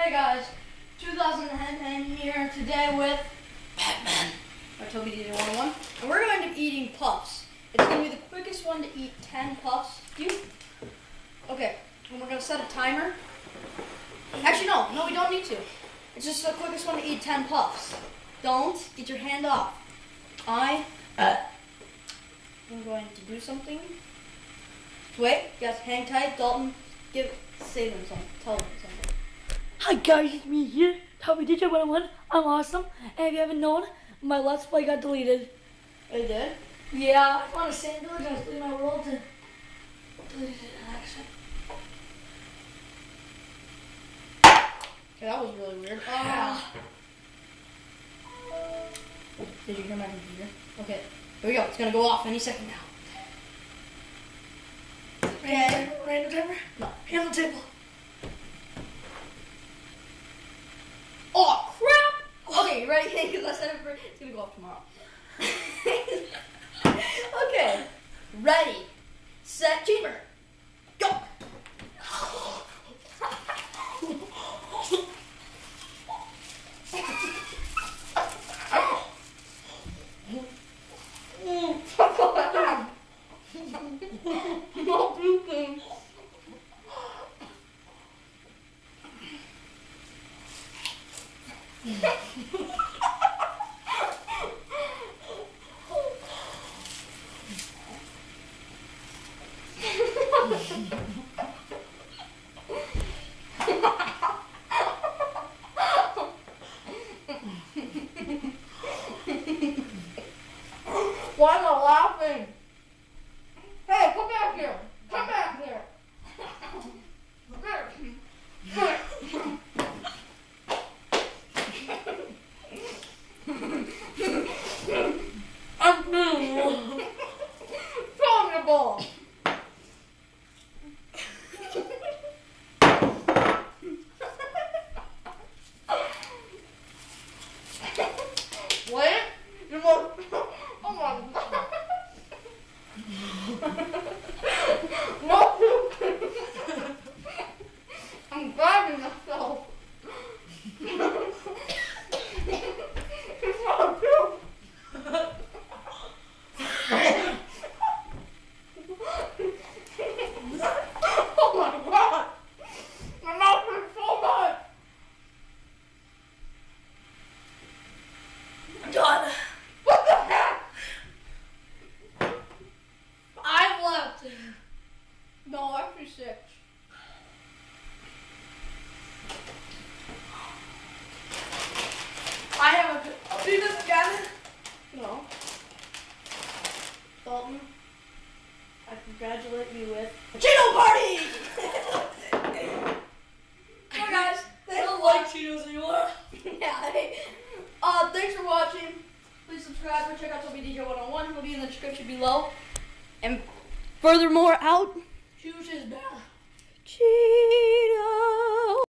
Hey guys, 2010 here today with Batman by Toby DJ 101, and we're going to be eating puffs. It's going to be the quickest one to eat 10 puffs. Okay, and we're going to set a timer. Actually, no, we don't need to. It's just the quickest one to eat 10 puffs. Don't get your hand off. I'm going to do something. Wait, guys, hang tight. Dalton, say them something. Tell them something. Hi guys, it's me here, Toby DJ 101. I'm awesome, and if you haven't known, my Let's Play got deleted. It did? Yeah, I found a sand village and I was leaving my world to delete it in action. Okay, that was really weird. Did you hear my computer? Okay, here we go. It's gonna go off any second now. Random timer? No. Hand on the table. Oh crap! Okay, you ready? Because I said it's gonna go off tomorrow. Okay, ready, set, timer, go! No puking. Why am I laughing? Hey, come back here! Come back here! I'm throw me the ball! What? You want? Oh my god! No! I'm grabbing myself. It's not true. Oh my god! My mouth hurts so much. I'm done. What the heck? I've left. No, actually 6. I have a do this again. No. Dalton, I congratulate you with a Cheeto party! Come on guys, they don't like Cheetos anymore. Yeah, hey. Thanks for watching. Please subscribe or check out Toby DJ 101. It'll be in the description below. And furthermore, out. Choose his bad. Cheeto.